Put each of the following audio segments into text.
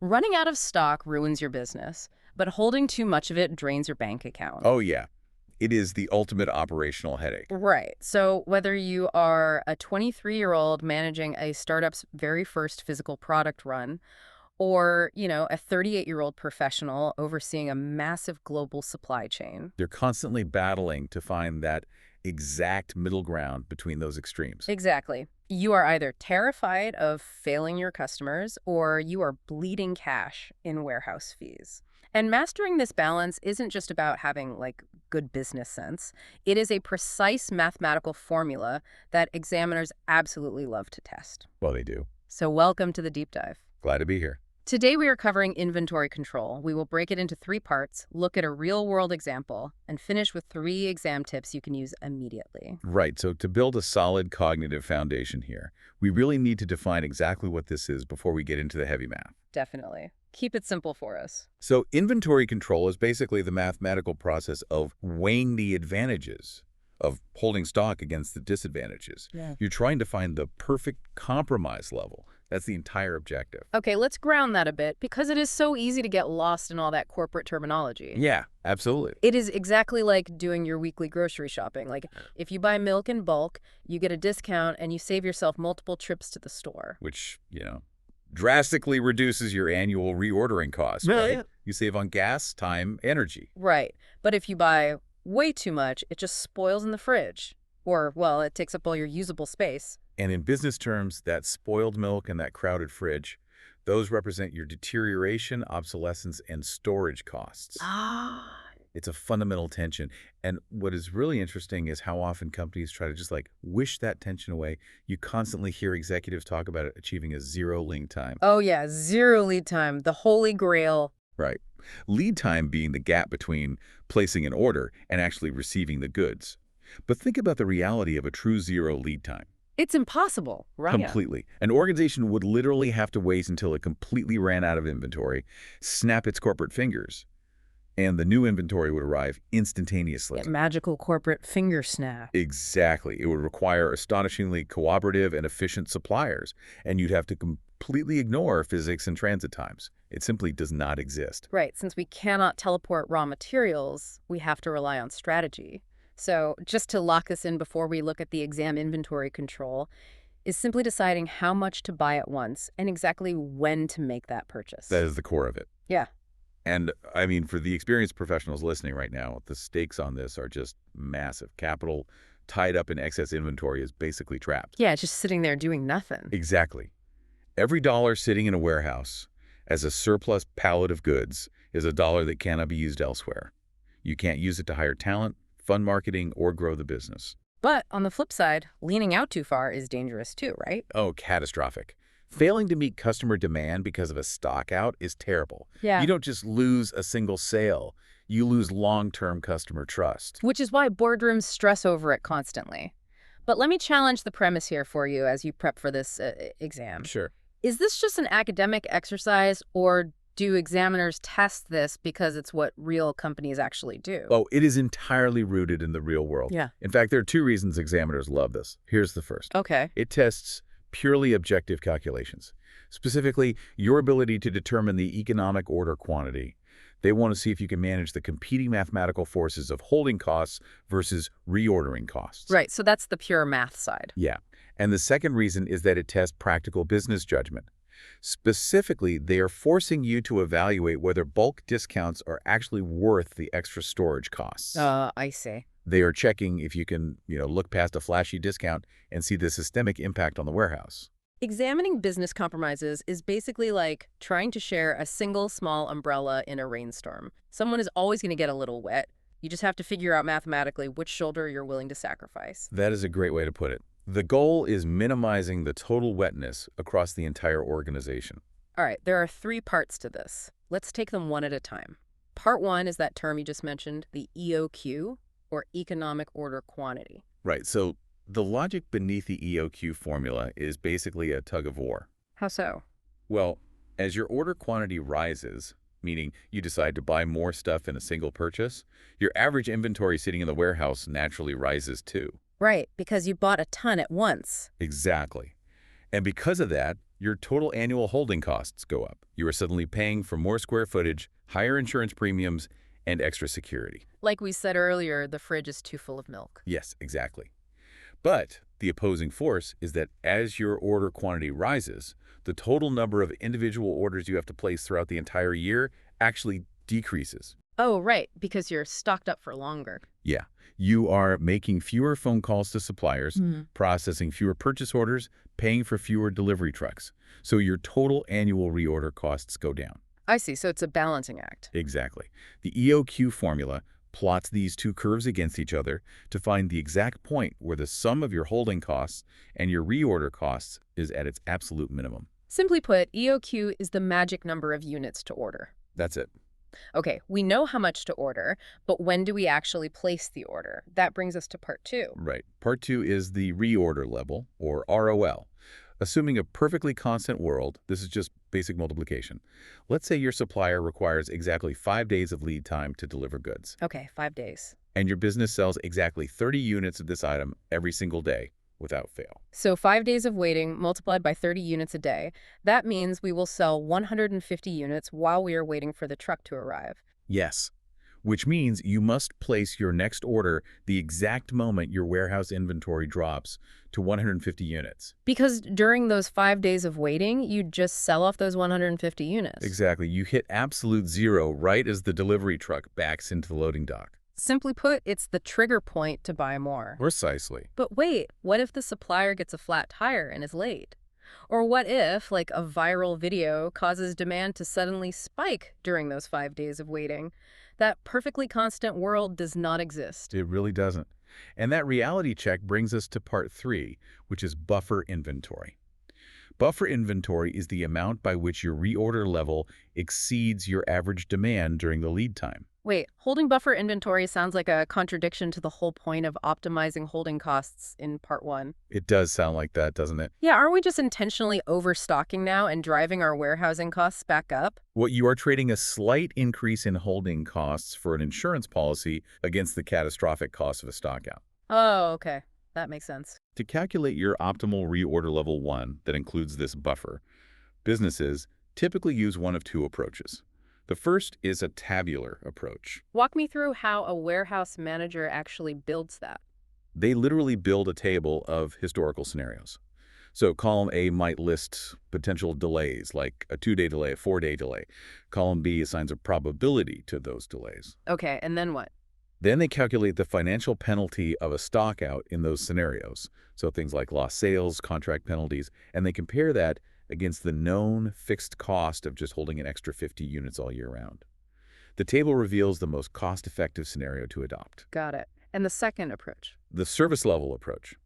Running out of stock ruins your business, but holding too much of it drains your bank account. Oh, yeah. It is the ultimate operational headache. Right. So whether you are a 23-year-old managing a startup's very first physical product run, or, a 38-year-old professional overseeing a massive global supply chain. They're constantly battling to find that exact middle ground between those extremes. Exactly. You are either terrified of failing your customers or you are bleeding cash in warehouse fees. And mastering this balance isn't just about having, good business sense. It is a precise mathematical formula that examiners absolutely love to test. Well, they do. So welcome to the deep dive. Glad to be here. Today we are covering inventory control. We will break it into 3 parts, look at a real-world example, and finish with 3 exam tips you can use immediately. Right, so to build a solid cognitive foundation here, we really need to define exactly what this is before we get into the heavy math. Definitely. Keep it simple for us. So inventory control is basically the mathematical process of weighing the advantages of holding stock against the disadvantages. Yeah. You're trying to find the perfect compromise level. That's the entire objective. Okay, let's ground that a bit because it is so easy to get lost in all that corporate terminology. Yeah, absolutely. It is exactly like doing your weekly grocery shopping. If you buy milk in bulk, you get a discount and you save yourself multiple trips to the store. Which, drastically reduces your annual reordering costs, right? Yeah. You save on gas, time, energy. Right. But if you buy way too much, it just spoils in the fridge. Or, well, it takes up all your usable space. And in business terms, that spoiled milk and that crowded fridge, those represent your deterioration, obsolescence, and storage costs. Ah. It's a fundamental tension. And what is really interesting is how often companies try to just wish that tension away. You constantly hear executives talk about it achieving a 0 lead time. Oh, yeah, 0 lead time, the holy grail. Right. Lead time being the gap between placing an order and actually receiving the goods. But think about the reality of a true 0 lead time. It's impossible, right? Completely. An organization would literally have to wait until it completely ran out of inventory, snap its corporate fingers, and the new inventory would arrive instantaneously. Yeah, magical corporate finger snap. Exactly. It would require astonishingly cooperative and efficient suppliers, and you'd have to completely ignore physics and transit times. It simply does not exist. Right. Since we cannot teleport raw materials, we have to rely on strategy. So just to lock this in before we look at the exam inventory control, is simply deciding how much to buy at once and exactly when to make that purchase. That is the core of it. Yeah. And, for the experienced professionals listening right now, the stakes on this are just massive. Capital tied up in excess inventory is basically trapped. Yeah, just sitting there doing nothing. Exactly. Every dollar sitting in a warehouse as a surplus pallet of goods is a dollar that cannot be used elsewhere. You can't use it to hire talent, fund marketing, or grow the business. But on the flip side, leaning out too far is dangerous too, right? Oh, catastrophic. Failing to meet customer demand because of a stock out is terrible. Yeah. You don't just lose a single sale. You lose long-term customer trust. Which is why boardrooms stress over it constantly. But let me challenge the premise here for you as you prep for this exam. Sure. Is this just an academic exercise, or do examiners test this because it's what real companies actually do? Oh, it is entirely rooted in the real world. Yeah. In fact, there are 2 reasons examiners love this. Here's the first. Okay. It tests purely objective calculations, specifically your ability to determine the economic order quantity. They want to see if you can manage the competing mathematical forces of holding costs versus reordering costs. Right, so that's the pure math side. Yeah. And the second reason is that it tests practical business judgment. Specifically, they are forcing you to evaluate whether bulk discounts are actually worth the extra storage costs. I see. They are checking if you can, look past a flashy discount and see the systemic impact on the warehouse. Examining business compromises is basically like trying to share a single small umbrella in a rainstorm. Someone is always going to get a little wet. You just have to figure out mathematically which shoulder you're willing to sacrifice. That is a great way to put it. The goal is minimizing the total wetness across the entire organization. All right, there are 3 parts to this. Let's take them one at a time. Part 1 is that term you just mentioned, the EOQ, or economic order quantity. Right, so the logic beneath the EOQ formula is basically a tug of war. How so? Well, as your order quantity rises, meaning you decide to buy more stuff in a single purchase, your average inventory sitting in the warehouse naturally rises too. Right, because you bought a ton at once. Exactly. And because of that, Your total annual holding costs go up. You are suddenly paying for more square footage, higher insurance premiums, and extra security. Like we said earlier, the fridge is too full of milk. Yes, exactly. But the opposing force is that as your order quantity rises, the total number of individual orders you have to place throughout the entire year actually decreases. Oh, right, because you're stocked up for longer. Yeah, you are making fewer phone calls to suppliers, processing fewer purchase orders, paying for fewer delivery trucks. So your total annual reorder costs go down. I see, so it's a balancing act. Exactly. The EOQ formula plots these two curves against each other to find the exact point where the sum of your holding costs and your reorder costs is at its absolute minimum. Simply put, EOQ is the magic number of units to order. That's it. Okay, we know how much to order, but when do we actually place the order? That brings us to part 2. Right. Part 2 is the reorder level, or ROL. Assuming a perfectly constant world, this is just basic multiplication. Let's say your supplier requires exactly 5 days of lead time to deliver goods, Okay, 5 days. and your business sells exactly 30 units of this item every single day without fail. So 5 days of waiting multiplied by 30 units a day. That means we will sell 150 units while we are waiting for the truck to arrive. Yes, which means you must place your next order the exact moment your warehouse inventory drops to 150 units. Because during those 5 days of waiting, you just sell off those 150 units. Exactly. You hit absolute zero right as the delivery truck backs into the loading dock. Simply put, it's the trigger point to buy more. Precisely. But wait, what if the supplier gets a flat tire and is late? Or what if, like, a viral video causes demand to suddenly spike during those 5 days of waiting? That perfectly constant world does not exist. It really doesn't. And that reality check brings us to part 3, which is buffer inventory. Buffer inventory is the amount by which your reorder level exceeds your average demand during the lead time. Wait, holding buffer inventory sounds like a contradiction to the whole point of optimizing holding costs in part 1. It does sound like that, doesn't it? Yeah, aren't we just intentionally overstocking now and driving our warehousing costs back up? What you are trading a slight increase in holding costs for an insurance policy against the catastrophic cost of a stockout. Oh, okay. That makes sense. To calculate your optimal reorder level 1 that includes this buffer, businesses typically use one of two approaches. The first is a tabular approach. Walk me through how a warehouse manager actually builds that. They literally build a table of historical scenarios. So column A might list potential delays, like a 2-day delay, a 4-day delay. Column B assigns a probability to those delays. Okay, and then what? Then they calculate the financial penalty of a stockout in those scenarios. So things like lost sales, contract penalties, and they compare that against the known fixed cost of just holding an extra 50 units all year round. The table reveals the most cost-effective scenario to adopt. Got it. And the second approach? The service level approach.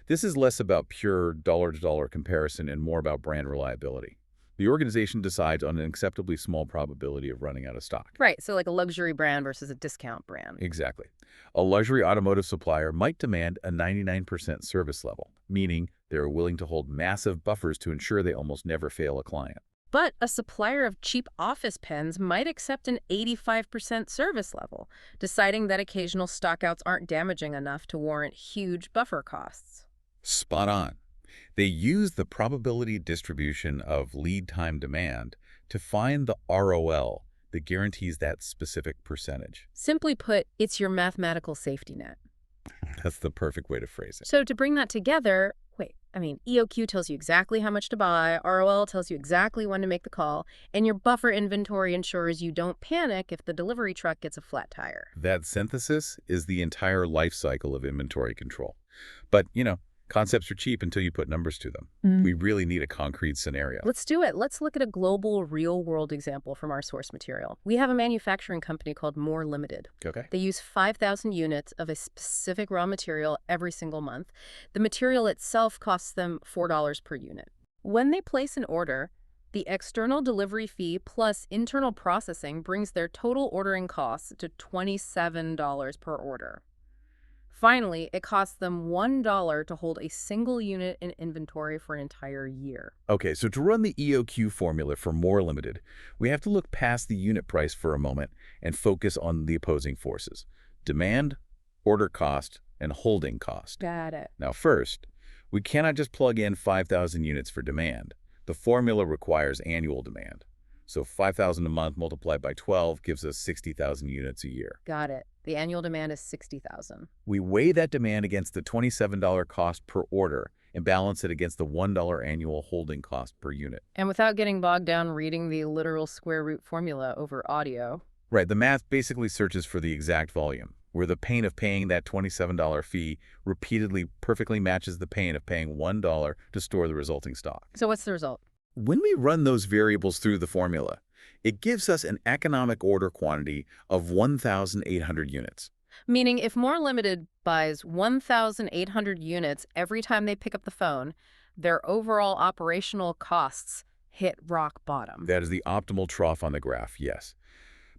This is less about pure dollar-to-dollar comparison and more about brand reliability. The organization decides on an acceptably small probability of running out of stock. Right, so like a luxury brand versus a discount brand. Exactly. A luxury automotive supplier might demand a 99% service level, meaning they're willing to hold massive buffers to ensure they almost never fail a client. But a supplier of cheap office pens might accept an 85% service level, deciding that occasional stockouts aren't damaging enough to warrant huge buffer costs. Spot on. They use the probability distribution of lead time demand to find the ROL that guarantees that specific percentage. Simply put, it's your mathematical safety net. That's the perfect way to phrase it. So to bring that together, EOQ tells you exactly how much to buy, ROL tells you exactly when to make the call, and your buffer inventory ensures you don't panic if the delivery truck gets a flat tire. That synthesis is the entire life cycle of inventory control. But, concepts are cheap until you put numbers to them. We really need a concrete scenario. Let's do it. Let's look at a global, real-world example from our source material. We have a manufacturing company called More Limited. Okay. They use 5,000 units of a specific raw material every single month. The material itself costs them $4 per unit. When they place an order, the external delivery fee plus internal processing brings their total ordering costs to $27 per order. Finally, it costs them $1 to hold a single unit in inventory for an entire year. Okay, so to run the EOQ formula for More Limited, we have to look past the unit price for a moment and focus on the opposing forces: demand, order cost, and holding cost. Got it. Now first, we cannot just plug in 5,000 units for demand. The formula requires annual demand. So 5,000 a month multiplied by 12 gives us 60,000 units a year. Got it. The annual demand is 60,000. We weigh that demand against the $27 cost per order and balance it against the $1 annual holding cost per unit. And without getting bogged down reading the literal square root formula over audio. Right, the math basically searches for the exact volume, where the pain of paying that $27 fee repeatedly perfectly matches the pain of paying $1 to store the resulting stock. So what's the result? When we run those variables through the formula, it gives us an economic order quantity of 1,800 units. Meaning if More Limited buys 1,800 units every time they pick up the phone, their overall operational costs hit rock bottom. That is the optimal trough on the graph, yes.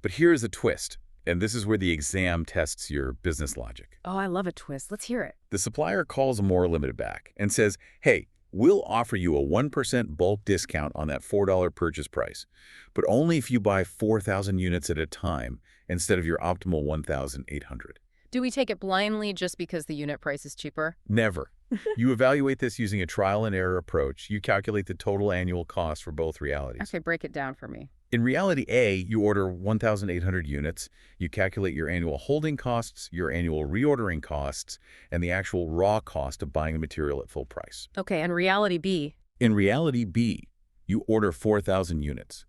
But here's the twist, and this is where the exam tests your business logic. Oh, I love a twist. Let's hear it. The supplier calls More Limited back and says, hey, we'll offer you a 1% bulk discount on that $4 purchase price, but only if you buy 4,000 units at a time instead of your optimal 1,800. Do we take it blindly just because the unit price is cheaper? Never. You evaluate this using a trial and error approach. You calculate the total annual cost for both realities. Okay, break it down for me. In reality A, you order 1,800 units, you calculate your annual holding costs, your annual reordering costs, and the actual raw cost of buying the material at full price. Okay, and reality B? In reality B, you order 4,000 units.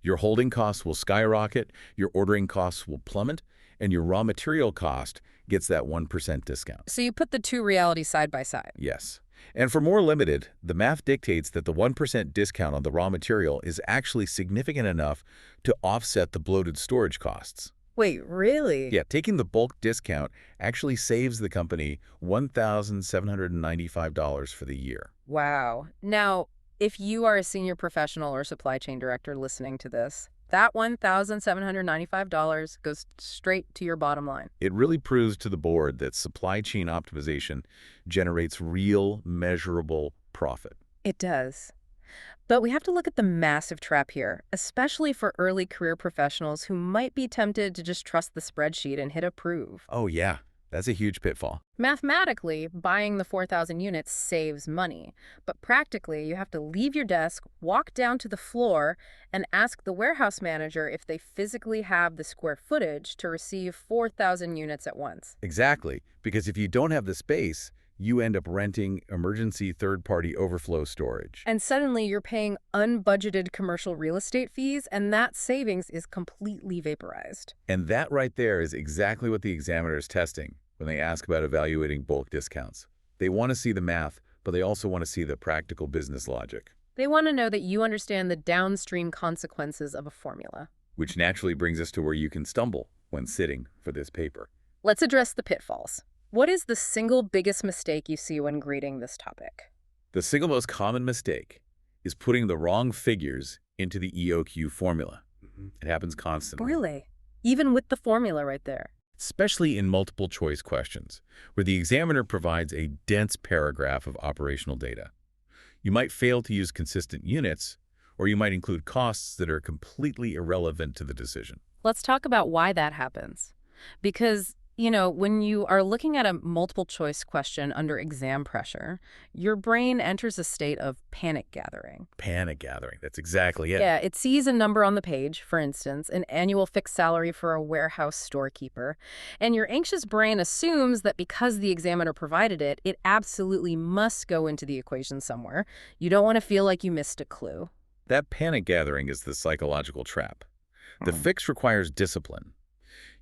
Your holding costs will skyrocket, your ordering costs will plummet, and your raw material cost gets that 1% discount. So you put the two realities side by side. Yes. And for More Limited, the math dictates that the 1% discount on the raw material is actually significant enough to offset the bloated storage costs. Wait, really? Yeah, taking the bulk discount actually saves the company $1,795 for the year. Wow. Now, if you are a senior professional or supply chain director listening to this, that $1,795 goes straight to your bottom line. It really proves to the board that supply chain optimization generates real, measurable profit. It does. But we have to look at the massive trap here, especially for early career professionals who might be tempted to just trust the spreadsheet and hit approve. Oh yeah, that's a huge pitfall. Mathematically, buying the 4,000 units saves money, but practically you have to leave your desk, walk down to the floor, and ask the warehouse manager if they physically have the square footage to receive 4,000 units at once. Exactly, because if you don't have the space, you end up renting emergency third-party overflow storage. And suddenly you're paying unbudgeted commercial real estate fees, and that savings is completely vaporized. And that right there is exactly what the examiner is testing when they ask about evaluating bulk discounts. They want to see the math, but they also want to see the practical business logic. They want to know that you understand the downstream consequences of a formula. Which naturally brings us to where you can stumble when sitting for this paper. Let's address the pitfalls. What is the single biggest mistake you see when grading this topic? The single most common mistake is putting the wrong figures into the EOQ formula. It happens constantly. Really? Even with the formula right there? Especially in multiple choice questions, where the examiner provides a dense paragraph of operational data. You might fail to use consistent units, or you might include costs that are completely irrelevant to the decision. Let's talk about why that happens. Because, when you are looking at a multiple choice question under exam pressure, your brain enters a state of panic gathering. Panic gathering, that's exactly it. Yeah, it sees a number on the page, for instance, an annual fixed salary for a warehouse storekeeper, and your anxious brain assumes that because the examiner provided it, it absolutely must go into the equation somewhere. You don't want to feel like you missed a clue. That panic gathering is the psychological trap. The fix requires discipline.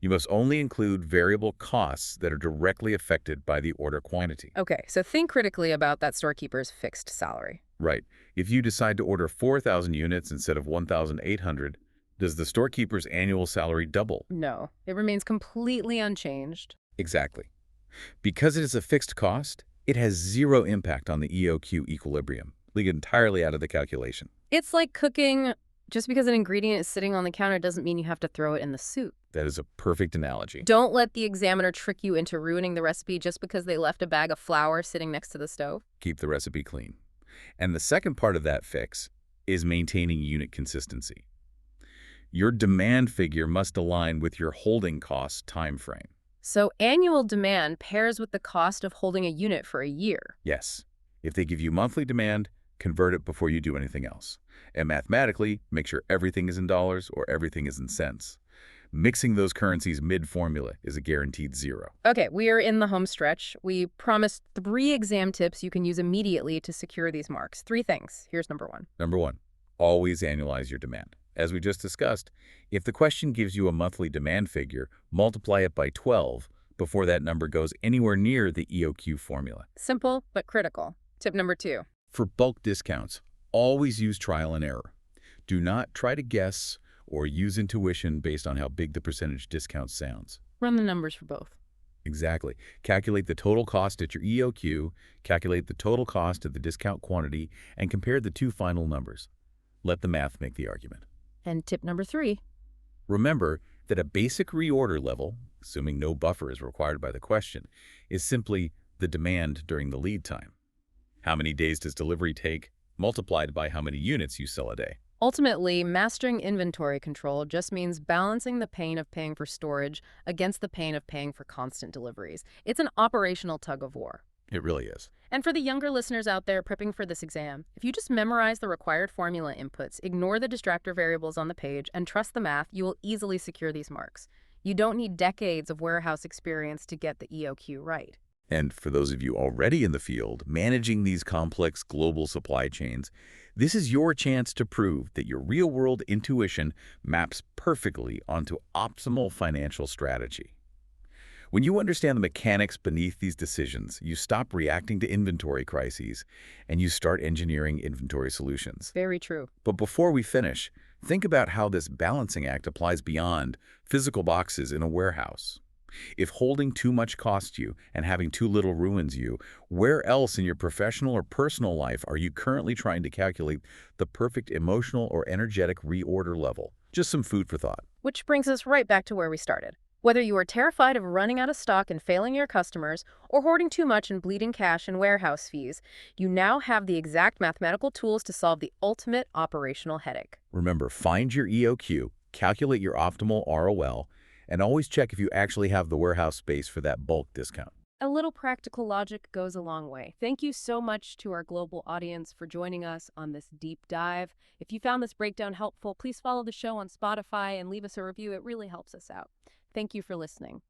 You must only include variable costs that are directly affected by the order quantity. Okay, so think critically about that storekeeper's fixed salary. Right. If you decide to order 4,000 units instead of 1,800, does the storekeeper's annual salary double? No, it remains completely unchanged. Exactly. Because it is a fixed cost, it has zero impact on the EOQ equilibrium, leaving it entirely out of the calculation. It's like cooking. Just because an ingredient is sitting on the counter doesn't mean you have to throw it in the soup. That is a perfect analogy. Don't let the examiner trick you into ruining the recipe just because they left a bag of flour sitting next to the stove. Keep the recipe clean. And the second part of that fix is maintaining unit consistency. Your demand figure must align with your holding cost time frame. So annual demand pairs with the cost of holding a unit for a year. Yes. If they give you monthly demand, convert it before you do anything else. And mathematically, make sure everything is in dollars or everything is in cents. Mixing those currencies mid-formula is a guaranteed zero. Okay, we are in the home stretch. We promised 3 exam tips you can use immediately to secure these marks. 3 things. Here's number 1. Number 1, always annualize your demand. As we just discussed, if the question gives you a monthly demand figure, multiply it by 12 before that number goes anywhere near the EOQ formula. Simple, but critical. Tip number 2. For bulk discounts, always use trial and error. Do not try to guess or use intuition based on how big the percentage discount sounds. Run the numbers for both. Exactly. Calculate the total cost at your EOQ, calculate the total cost of the discount quantity, and compare the 2 final numbers. Let the math make the argument. And tip number 3. Remember that a basic reorder level, assuming no buffer is required by the question, is simply the demand during the lead time. How many days does delivery take, multiplied by how many units you sell a day? Ultimately, mastering inventory control just means balancing the pain of paying for storage against the pain of paying for constant deliveries. It's an operational tug of war. It really is. And for the younger listeners out there prepping for this exam, if you just memorize the required formula inputs, ignore the distractor variables on the page, and trust the math, you will easily secure these marks. You don't need decades of warehouse experience to get the EOQ right. And for those of you already in the field, managing these complex global supply chains, this is your chance to prove that your real-world intuition maps perfectly onto optimal financial strategy. When you understand the mechanics beneath these decisions, you stop reacting to inventory crises and you start engineering inventory solutions. Very true. But before we finish, think about how this balancing act applies beyond physical boxes in a warehouse. If holding too much costs you and having too little ruins you, where else in your professional or personal life are you currently trying to calculate the perfect emotional or energetic reorder level? Just some food for thought. Which brings us right back to where we started. Whether you are terrified of running out of stock and failing your customers, or hoarding too much and bleeding cash in warehouse fees, you now have the exact mathematical tools to solve the ultimate operational headache. Remember, find your EOQ, calculate your optimal ROL, and always check if you actually have the warehouse space for that bulk discount. A little practical logic goes a long way. Thank you so much to our global audience for joining us on this deep dive. If you found this breakdown helpful, please follow the show on Spotify and leave us a review. It really helps us out. Thank you for listening.